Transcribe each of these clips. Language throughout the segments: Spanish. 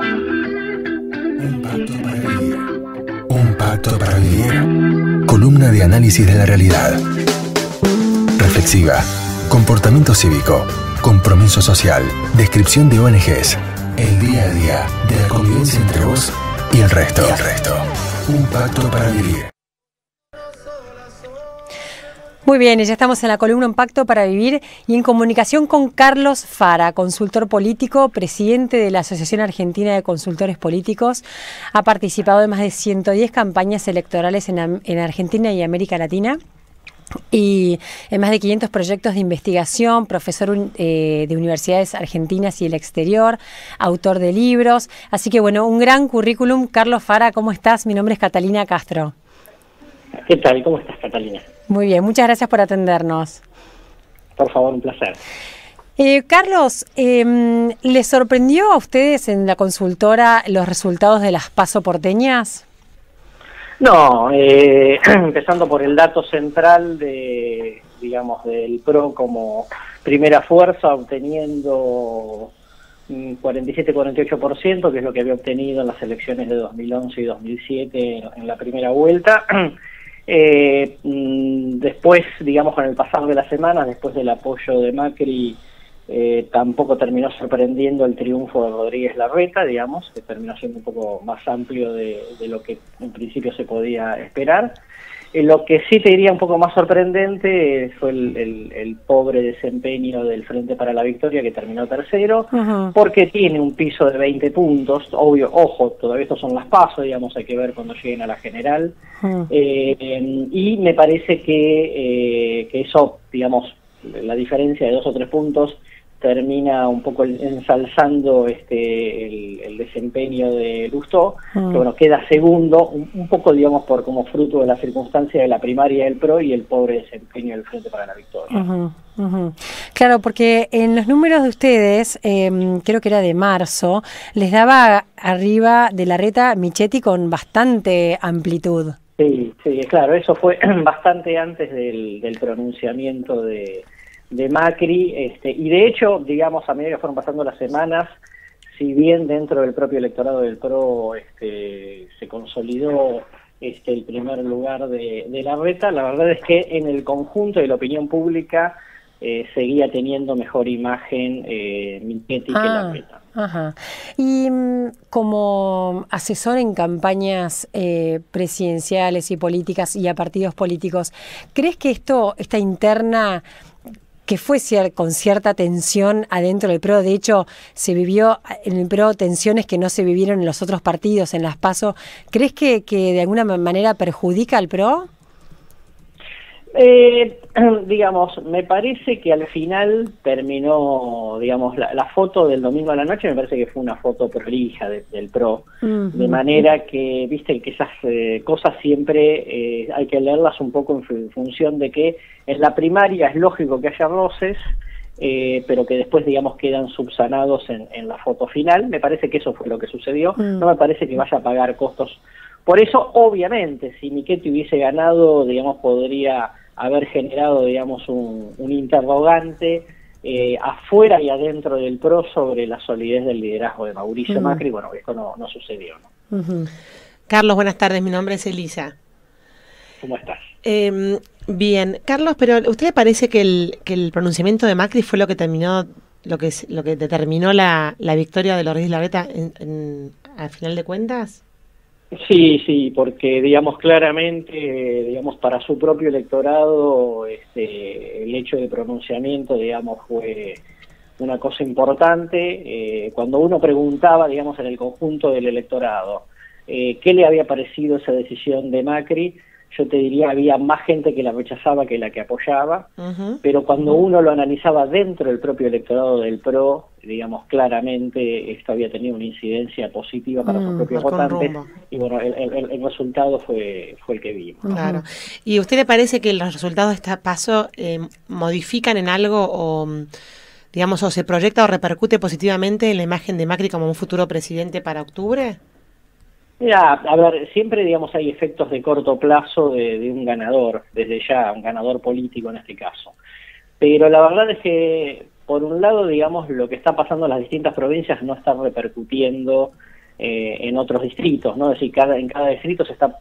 Un pacto para vivir. Un pacto para vivir. Columna de análisis de la realidad. Reflexiva. Comportamiento cívico. Compromiso social. Descripción de ONGs. El día a día de la convivencia entre vos y el resto. Un pacto para vivir. Muy bien, ya estamos en la columna Un Pacto para Vivir y en comunicación con Carlos Fara, consultor político, presidente de la Asociación Argentina de Consultores Políticos. Ha participado en más de 110 campañas electorales en Argentina y América Latina y en más de 500 proyectos de investigación, profesor de universidades argentinas y el exterior, autor de libros. Así que bueno, un gran currículum. Carlos Fara, ¿cómo estás? Mi nombre es Catalina Castro. ¿Qué tal? ¿Cómo estás, Catalina? Muy bien, muchas gracias por atendernos. Por favor, un placer. Carlos, ¿les sorprendió a ustedes en la consultora los resultados de las PASO porteñas? No, empezando por el dato central de, digamos, del PRO como primera fuerza, obteniendo 47-48%, que es lo que había obtenido en las elecciones de 2011 y 2007 en la primera vuelta. Después, digamos, con el pasar de las semanas, después del apoyo de Macri, tampoco terminó sorprendiendo el triunfo de Rodríguez Larreta, digamos, que terminó siendo un poco más amplio de lo que en principio se podía esperar. Lo que sí te diría un poco más sorprendente fue el pobre desempeño del Frente para la Victoria, que terminó tercero, porque tiene un piso de 20 puntos, obvio, ojo, todavía estos son las PASO, digamos, hay que ver cuando lleguen a la general, y me parece que eso, digamos, la diferencia de 2 o 3 puntos termina un poco ensalzando el desempeño de Lustó, que bueno, queda segundo, un poco, digamos, por como fruto de la circunstancia de la primaria del PRO y el pobre desempeño del Frente para la Victoria. Claro, porque en los números de ustedes, creo que era de marzo, les daba arriba de Larreta Michetti con bastante amplitud. Sí, claro, eso fue bastante antes del pronunciamiento de Macri, y de hecho, digamos, a medida que fueron pasando las semanas, si bien dentro del propio electorado del PRO se consolidó el primer lugar de Larreta, la verdad es que en el conjunto de la opinión pública seguía teniendo mejor imagen Michetti que Larreta. Y como asesor en campañas presidenciales y políticas y a partidos políticos, ¿crees que esta interna que fue con cierta tensión adentro del PRO, de hecho se vivió en el PRO tensiones que no se vivieron en los otros partidos, en las PASO, ¿crees que de alguna manera perjudica al PRO? Digamos, me parece que al final terminó, digamos, la foto del domingo a la noche me parece que fue una foto prolija del PRO, de manera que, viste, que esas cosas siempre hay que leerlas un poco en función de que en la primaria es lógico que haya roces, pero que después, digamos, quedan subsanados en la foto final. Me parece que eso fue lo que sucedió, no me parece que vaya a pagar costos. Por eso, obviamente, si Michetti hubiese ganado, digamos, podría haber generado, digamos, un interrogante afuera y adentro del PRO sobre la solidez del liderazgo de Mauricio Macri. Bueno, esto no sucedió, ¿no? Carlos, buenas tardes, mi nombre es Elisa. ¿Cómo estás? Bien, Carlos, pero ¿a usted le parece que el pronunciamiento de Macri fue lo que terminó, lo que determinó la victoria de Rodríguez Larreta al final de cuentas? Sí, porque, digamos, claramente, digamos, para su propio electorado, el hecho de pronunciamiento, digamos, fue una cosa importante. Cuando uno preguntaba, digamos, en el conjunto del electorado, qué le había parecido esa decisión de Macri, yo te diría, había más gente que la rechazaba que la que apoyaba, pero cuando uno lo analizaba dentro del propio electorado del PRO, digamos, claramente esto había tenido una incidencia positiva para sus propios votantes, y bueno, el resultado fue el que vimos, ¿no? Claro. ¿Y a usted le parece que los resultados de este paso modifican en algo o, digamos, o se proyecta o repercute positivamente en la imagen de Macri como un futuro presidente para octubre? Mira, a ver, siempre, digamos, hay efectos de corto plazo de un ganador, desde ya, un ganador político en este caso. Pero la verdad es que, por un lado, digamos, lo que está pasando en las distintas provincias no está repercutiendo en otros distritos, ¿no? Es decir, en cada distrito se está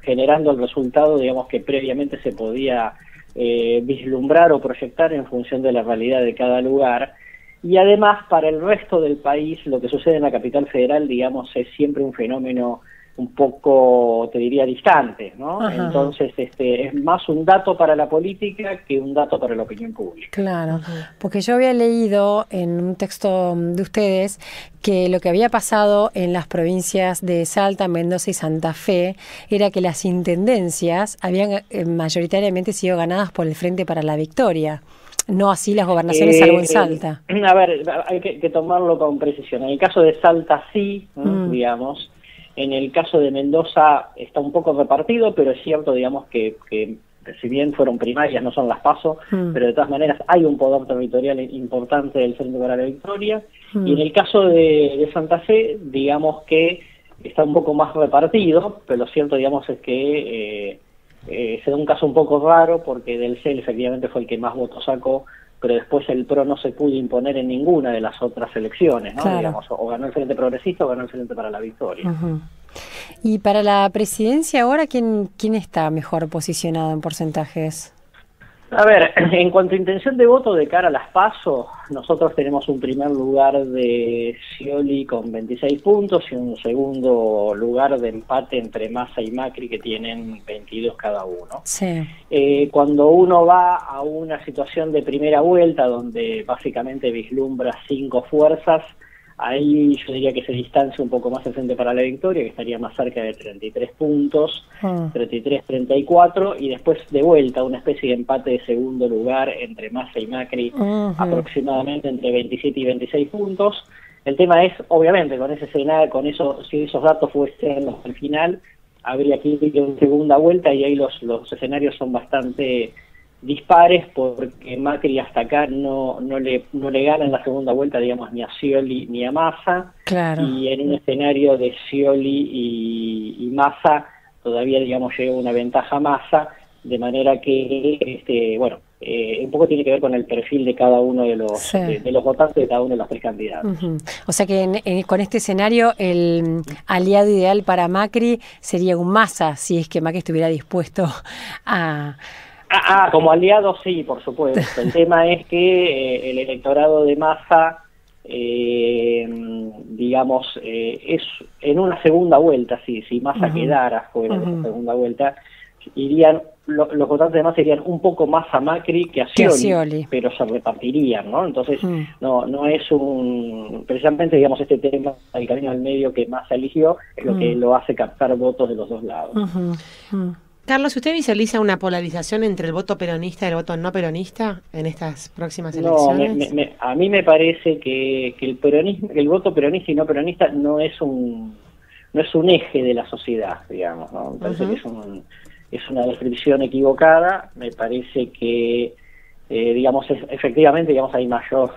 generando el resultado, digamos, que previamente se podía vislumbrar o proyectar en función de la realidad de cada lugar. Y además, para el resto del país, lo que sucede en la capital federal, digamos, es siempre un fenómeno un poco, te diría, distante, ¿no? Ajá. Entonces, es más un dato para la política que un dato para la opinión pública. Claro, porque yo había leído en un texto de ustedes que lo que había pasado en las provincias de Salta, Mendoza y Santa Fe era que las intendencias habían mayoritariamente sido ganadas por el Frente para la Victoria. No así las gobernaciones, salvo en Salta. A ver, hay que tomarlo con precisión. En el caso de Salta sí, digamos. En el caso de Mendoza está un poco repartido, pero es cierto, digamos, que si bien fueron primarias, no son las PASO, pero de todas maneras hay un poder territorial importante del Frente para la Victoria. Y en el caso de Santa Fe, digamos que está un poco más repartido, pero lo cierto, digamos, es que se da un caso un poco raro, porque del CEL efectivamente fue el que más votos sacó, pero después el PRO no se pudo imponer en ninguna de las otras elecciones, ¿no? Claro. Digamos, o ganó el Frente Progresista o ganó el Frente para la Victoria. Y para la presidencia ahora, ¿quién está mejor posicionado en porcentajes? A ver, en cuanto a intención de voto de cara a las PASO, nosotros tenemos un primer lugar de Scioli con 26 puntos y un segundo lugar de empate entre Massa y Macri, que tienen 22 cada uno. Sí. Cuando uno va a una situación de primera vuelta, donde básicamente vislumbra 5 fuerzas, ahí yo diría que se distancia un poco más el Frente para la Victoria, que estaría más cerca de 33 puntos, 33-34, y después de vuelta una especie de empate de segundo lugar entre Massa y Macri, aproximadamente entre 27 y 26 puntos. El tema es, obviamente, con ese escenario, con eso, si esos datos fuesen al final, habría que ir en segunda vuelta, y ahí los escenarios son bastante dispares, porque Macri hasta acá no le gana en la segunda vuelta, digamos, ni a Scioli ni a Massa. Claro. Y en un escenario de Scioli y Massa todavía, digamos, llega una ventaja Massa, de manera que un poco tiene que ver con el perfil de cada uno de los de los votantes de cada uno de los tres candidatos. O sea que con este escenario el aliado ideal para Macri sería un Massa, si es que Macri estuviera dispuesto a... como aliado sí, por supuesto. El tema es que el electorado de Massa, digamos, es en una segunda vuelta, si Massa quedara fuera de esa segunda vuelta, los votantes de Massa irían un poco más a Macri que a Scioli, pero se repartirían, ¿no? Entonces, no es precisamente, digamos, este tema, el camino al medio que Massa eligió, es lo que lo hace captar votos de los dos lados. Carlos, ¿usted visualiza una polarización entre el voto peronista y el voto no peronista en estas próximas elecciones? No, a mí me parece que el voto peronista y no peronista no es un eje de la sociedad, digamos, ¿no? Me parece que es una descripción equivocada. Me parece que, digamos, efectivamente, digamos, hay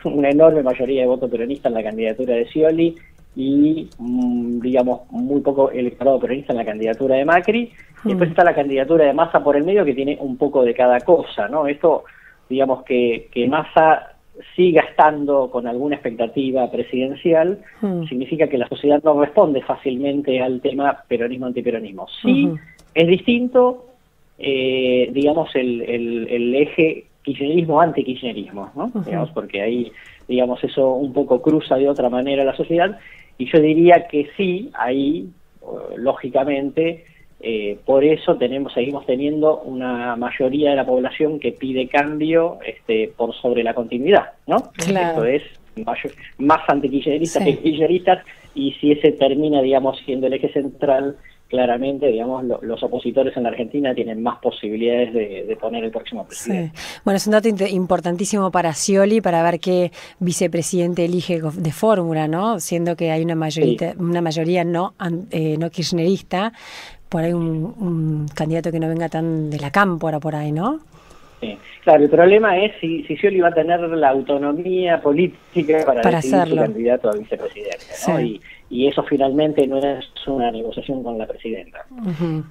una enorme mayoría de voto peronista en la candidatura de Scioli y, digamos, muy poco electorado peronista en la candidatura de Macri. Y después está la candidatura de Massa por el medio, que tiene un poco de cada cosa, ¿no? Esto, digamos, que Massa siga estando con alguna expectativa presidencial, significa que la sociedad no responde fácilmente al tema peronismo-antiperonismo. Sí, es distinto, digamos, el eje kirchnerismo-antikirchnerismo, ¿no? Digamos, porque ahí, digamos, eso un poco cruza de otra manera la sociedad, y yo diría que sí, ahí, lógicamente, por eso seguimos teniendo una mayoría de la población que pide cambio por sobre la continuidad, ¿no? Claro. Esto es más antikirchneristas que kirchneristas, y si ese termina, digamos, siendo el eje central, claramente, digamos, los opositores en la Argentina tienen más posibilidades de poner el próximo presidente. Sí. Bueno, es un dato importantísimo para Scioli, para ver qué vicepresidente elige de fórmula, ¿no? Siendo que hay una mayoría no kirchnerista, por ahí un candidato que no venga tan de la cámpora por ahí, ¿no? Sí. Claro, el problema es si Scioli va a tener la autonomía política para decidir su candidato a vicepresidente, ¿no? Y eso finalmente no es una negociación con la presidenta.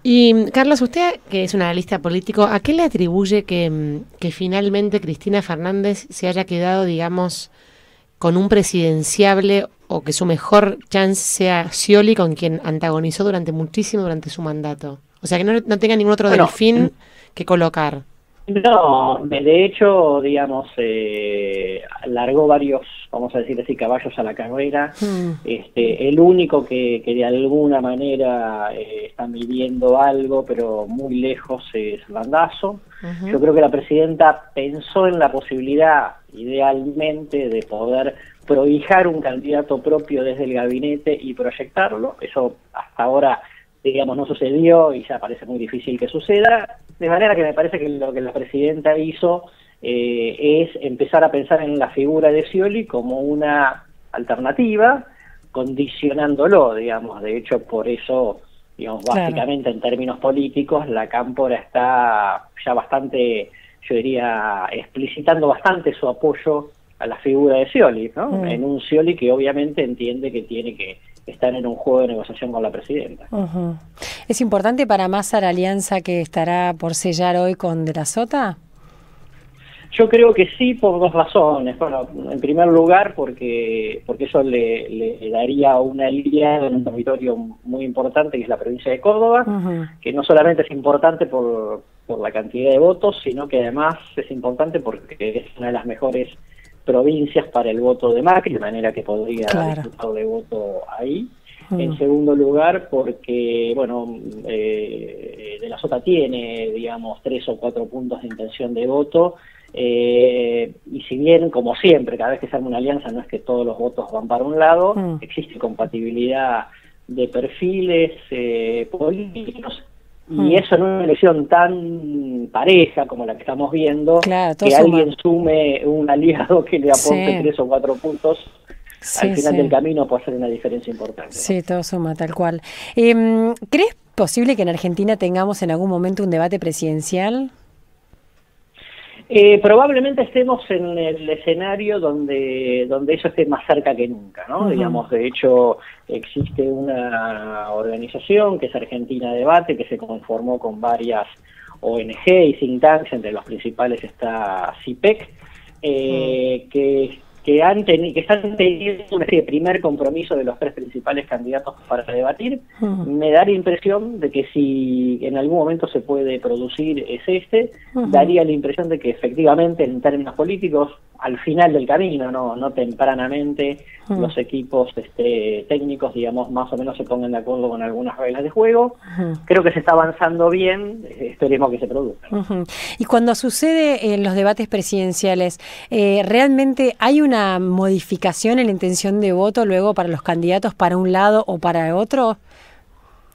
Y Carlos, usted, que es un analista político, ¿a qué le atribuye que finalmente Cristina Fernández se haya quedado, digamos, con un presidenciable o que su mejor chance sea Scioli, con quien antagonizó durante su mandato? O sea, que no tenga ningún otro delfín que colocar. No, de hecho, digamos, largó varios, vamos a decir así, caballos a la carrera. El único que de alguna manera está midiendo algo, pero muy lejos, es Randazzo. Yo creo que la presidenta pensó en la posibilidad, idealmente, de poder prohijar un candidato propio desde el gabinete y proyectarlo. Eso hasta ahora, digamos, no sucedió y ya parece muy difícil que suceda. De manera que me parece que lo que la presidenta hizo es empezar a pensar en la figura de Scioli como una alternativa, condicionándolo, digamos. De hecho, por eso, digamos, básicamente en términos políticos, la Cámpora está ya bastante, yo diría, explicitando bastante su apoyo a la figura de Scioli, ¿no? En un Scioli que obviamente entiende que tiene que estar en un juego de negociación con la presidenta. ¿Es importante para Massa la alianza que estará por sellar hoy con De la Sota? Yo creo que sí, por dos razones. Bueno, en primer lugar, porque eso le daría una aliada en un territorio muy importante, que es la provincia de Córdoba, que no solamente es importante por la cantidad de votos, sino que además es importante porque es una de las mejores provincias para el voto de Macri, de manera que podría disfrutar de voto ahí. En segundo lugar, porque, bueno, De la Sota tiene, digamos, 3 o 4 puntos de intención de voto, y si bien, como siempre, cada vez que se arma una alianza no es que todos los votos van para un lado, existe compatibilidad de perfiles políticos, y eso en una elección tan pareja como la que estamos viendo, que alguien sume un aliado que le aporte 3 o 4 puntos, al final del camino puede ser una diferencia importante. Sí, todo suma, tal cual. ¿Crees posible que en Argentina tengamos en algún momento un debate presidencial? Probablemente estemos en el escenario donde eso esté más cerca que nunca, ¿no? Digamos, de hecho, existe una organización que es Argentina Debate, que se conformó con varias ONG y think tanks, entre los principales está CIPEC, que están teniendo una especie de primer compromiso de los 3 principales candidatos para debatir. Me da la impresión de que si en algún momento se puede producir daría la impresión de que efectivamente en términos políticos, al final del camino, no tempranamente, los equipos técnicos, digamos, más o menos se pongan de acuerdo con algunas reglas de juego. Creo que se está avanzando bien, esperemos que se produzca. Y cuando sucede en los debates presidenciales, ¿realmente hay una modificación en la intención de voto luego para los candidatos para un lado o para el otro?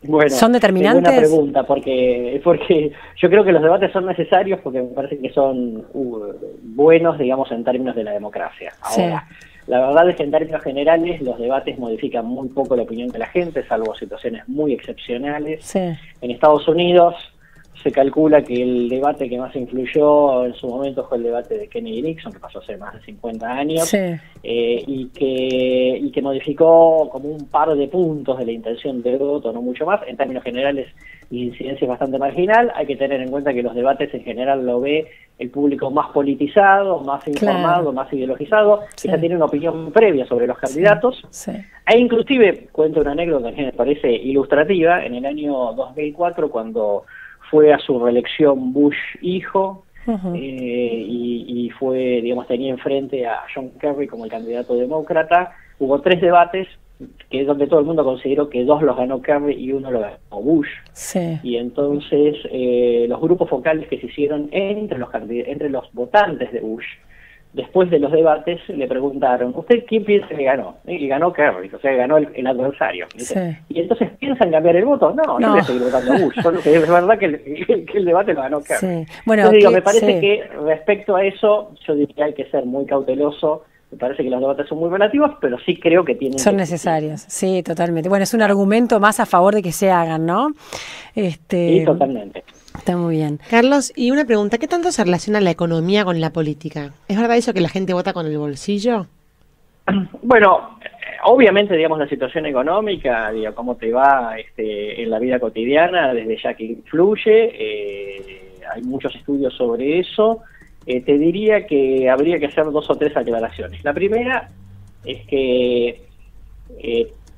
Bueno, ¿son determinantes? Buena pregunta, porque yo creo que los debates son necesarios porque me parece que son buenos, digamos, en términos de la democracia. Ahora, la verdad es que en términos generales los debates modifican muy poco la opinión de la gente, salvo situaciones muy excepcionales. En Estados Unidos se calcula que el debate que más influyó en su momento fue el debate de Kennedy y Nixon, que pasó hace más de 50 años, y que modificó como un par de puntos de la intención de voto, no mucho más. En términos generales, la incidencia es bastante marginal. Hay que tener en cuenta que los debates en general lo ve el público más politizado, más informado, más ideologizado, que ya tiene una opinión previa sobre los candidatos. E inclusive, cuento una anécdota que me parece ilustrativa, en el año 2004, cuando fue a su reelección Bush hijo, y fue, digamos, tenía enfrente a John Kerry como el candidato demócrata. Hubo 3 debates, que es donde todo el mundo consideró que 2 los ganó Kerry y 1 lo ganó Bush. Y entonces los grupos focales que se hicieron entre los votantes de Bush, después de los debates, le preguntaron: ¿usted quién piensa que ganó? Y ganó Kerry, o sea, ganó el adversario. Y entonces, ¿piensan cambiar el voto? No, yo voy a seguir votando a Bush. Solo que es verdad que el debate lo ganó Kerry. Bueno, entonces digo, me parece que respecto a eso, yo diría que hay que ser muy cauteloso. Me parece que los debates son muy relativos, pero sí creo que son necesarios. Sí, totalmente. Bueno, es un argumento más a favor de que se hagan, ¿no? Sí, totalmente. Está muy bien. Carlos, y una pregunta, ¿qué tanto se relaciona la economía con la política? ¿Es verdad eso que la gente vota con el bolsillo? Bueno, obviamente, digamos, la situación económica, digo, cómo te va en la vida cotidiana, desde ya que influye, hay muchos estudios sobre eso. Te diría que habría que hacer 2 o 3 aclaraciones. La primera es que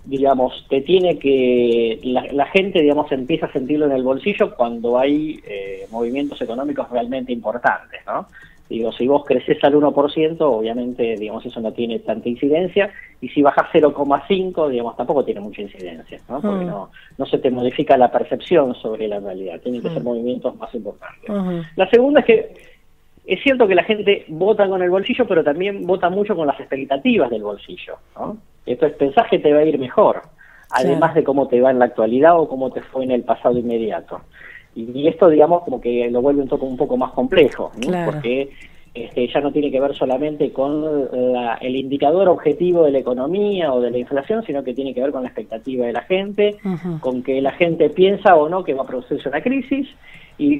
digamos, te tiene que la gente, digamos, empieza a sentirlo en el bolsillo cuando hay movimientos económicos realmente importantes, ¿no? Digo, si vos creces al 1%, obviamente, digamos, eso no tiene tanta incidencia, y si bajas 0,5, digamos, tampoco tiene mucha incidencia, ¿no? Porque no se te modifica la percepción sobre la realidad, tienen que ser movimientos más importantes. La segunda es que es cierto que la gente vota con el bolsillo, pero también vota mucho con las expectativas del bolsillo, ¿no? Entonces pensás que te va a ir mejor, además de cómo te va en la actualidad o cómo te fue en el pasado inmediato. Y esto, digamos, como que lo vuelve un poco más complejo, ¿no? Claro. Porque ya no tiene que ver solamente con el indicador objetivo de la economía o de la inflación, sino que tiene que ver con la expectativa de la gente, con que la gente piensa o no que va a producirse una crisis,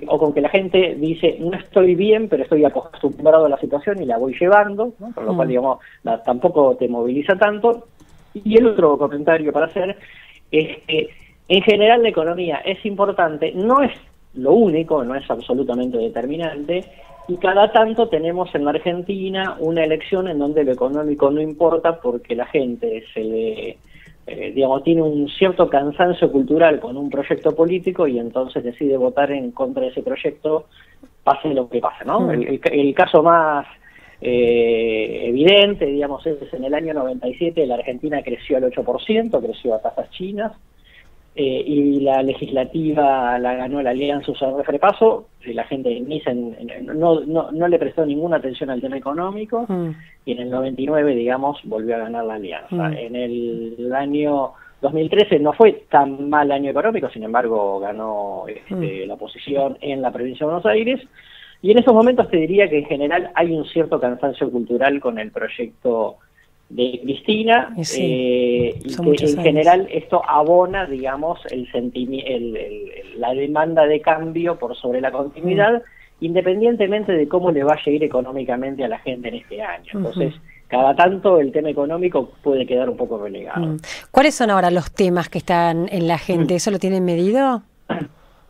o con que la gente dice, no estoy bien, pero estoy acostumbrado a la situación y la voy llevando, ¿no? Por lo cual, digamos, tampoco te moviliza tanto. Y el otro comentario para hacer es que, en general, la economía es importante, no es lo único, no es absolutamente determinante, y cada tanto tenemos en la Argentina una elección en donde lo económico no importa porque la gente se le... digamos, tiene un cierto cansancio cultural con un proyecto político y entonces decide votar en contra de ese proyecto, pase lo que pase, ¿no? El caso más evidente, digamos, es en el año 97 la Argentina creció al 8%, creció a tasas chinas, y la legislativa la ganó la Alianza Usadores Repaso, y la gente no le prestó ninguna atención al tema económico, y en el 99, digamos, volvió a ganar la Alianza. En el año 2013 no fue tan mal año económico, sin embargo ganó la oposición en la provincia de Buenos Aires, y en esos momentos te diría que en general hay un cierto cansancio cultural con el proyecto de Cristina, y que en general esto abona, digamos, la demanda de cambio por sobre la continuidad, independientemente de cómo le vaya a ir económicamente a la gente en este año. Entonces, cada tanto el tema económico puede quedar un poco relegado. ¿Cuáles son ahora los temas que están en la gente? ¿Eso lo tienen medido?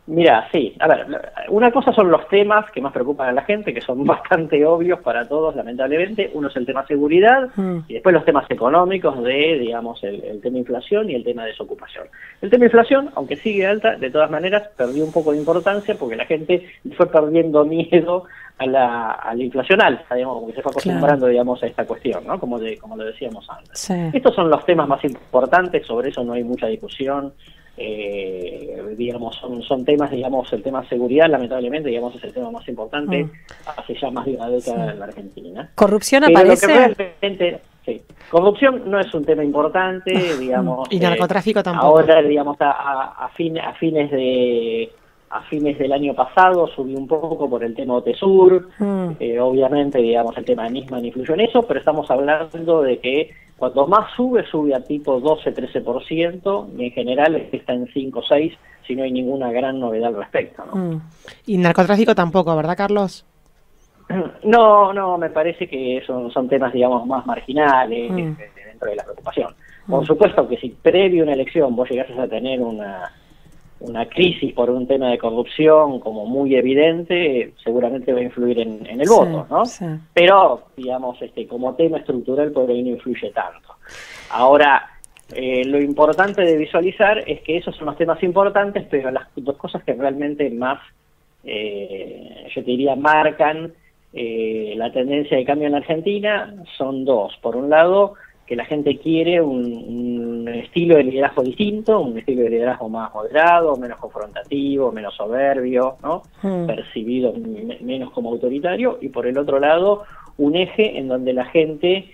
Mira, sí, a ver, una cosa son los temas que más preocupan a la gente, que son bastante obvios para todos, lamentablemente. Uno es el tema seguridad, y después los temas económicos de, digamos, el tema inflación y el tema desocupación. El tema inflación, aunque sigue alta, de todas maneras perdió un poco de importancia porque la gente fue perdiendo miedo a la inflación alta, digamos, porque se fue acostumbrando, digamos, a esta cuestión, ¿no? Como lo decíamos antes. Sí. Estos son los temas más importantes, sobre eso no hay mucha discusión. Digamos, son temas, digamos, el tema seguridad, lamentablemente, digamos, es el tema más importante hace ya más de una década en la Argentina. ¿Corrupción aparece? Corrupción no es un tema importante, digamos. Y narcotráfico tampoco. Ahora, digamos, a fines del año pasado subió un poco por el tema OTESUR, obviamente, digamos, el tema de Nisman influyó en eso, pero estamos hablando de que cuanto más sube a tipo 12-13%, y en general está en 5-6%, si no hay ninguna gran novedad al respecto, ¿no? Y narcotráfico tampoco, ¿verdad, Carlos? No, me parece que son temas, digamos, más marginales dentro de la preocupación. Por supuesto que si previo a una elección vos llegases a tener una crisis por un tema de corrupción como muy evidente, seguramente va a influir en el voto, ¿no? Sí. Pero, digamos, como tema estructural por ahí no influye tanto. Ahora, lo importante de visualizar es que esos son los temas importantes, pero las dos cosas que realmente más, yo te diría, marcan la tendencia de cambio en la Argentina son dos. Por un lado, que la gente quiere un estilo de liderazgo distinto, un estilo de liderazgo más moderado, menos confrontativo, menos soberbio, ¿no? Percibido menos como autoritario, y por el otro lado, un eje en donde la gente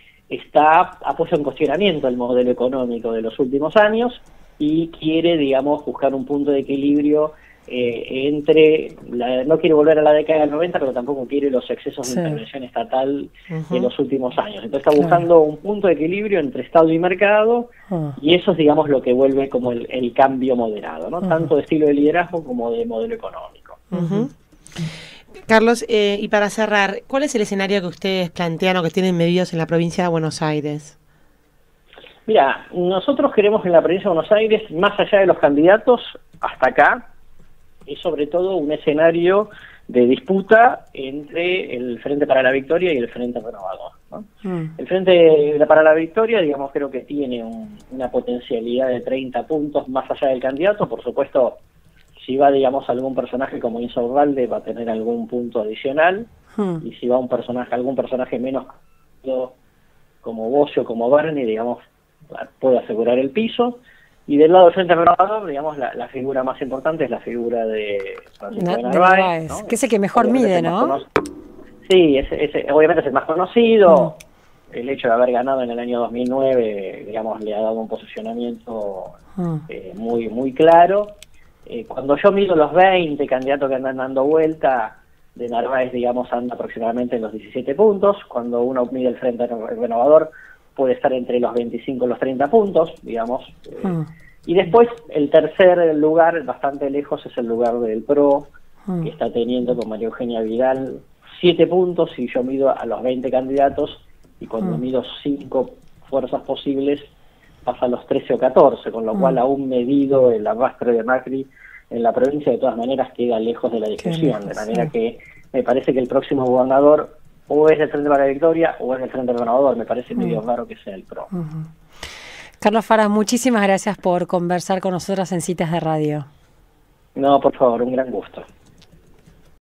ha puesto en cuestionamiento el modelo económico de los últimos años y quiere, digamos, buscar un punto de equilibrio no quiere volver a la década del 90, pero tampoco quiere los excesos de intervención estatal de los últimos años. Entonces está buscando un punto de equilibrio entre Estado y mercado, y eso es, digamos, lo que vuelve como el cambio moderado, ¿no? Tanto de estilo de liderazgo como de modelo económico. Carlos, y para cerrar, ¿cuál es el escenario que ustedes plantean o que tienen medidos en la provincia de Buenos Aires? Mira, nosotros queremos en la provincia de Buenos Aires, más allá de los candidatos, hasta acá, es sobre todo un escenario de disputa entre el Frente para la Victoria y el Frente Renovador. ¿no? El Frente para la Victoria, digamos, creo que tiene una potencialidad de 30 puntos más allá del candidato. Por supuesto, si va, digamos, algún personaje como Insaurralde, va a tener algún punto adicional, y si va algún personaje menos como Bocio, como Berni, digamos, puede asegurar el piso. Y del lado del Frente Renovador, digamos, la figura más importante es la figura de Francisco de Narváez, ¿no? Que es el que mejor mide, ¿no? Sí, obviamente es el más conocido. El hecho de haber ganado en el año 2009, digamos, le ha dado un posicionamiento muy, muy claro. Cuando yo mido los 20 candidatos que andan dando vuelta, de Narváez, digamos, anda aproximadamente en los 17 puntos. Cuando uno mide el Frente Renovador, puede estar entre los 25 y los 30 puntos, digamos. Y después, el tercer lugar, bastante lejos, es el lugar del PRO, que está teniendo con María Eugenia Vidal 7 puntos, y yo mido a los 20 candidatos, y cuando mido 5 fuerzas posibles, pasa a los 13 o 14, con lo cual aún medido el arrastre de Macri en la provincia, de todas maneras queda lejos de la discusión, de manera que me parece que el próximo gobernador o es del Frente para la Victoria o es del Frente Renovador. Me parece medio raro que sea el PRO. Carlos Fara, muchísimas gracias por conversar con nosotros en Citas de Radio. No, por favor, un gran gusto.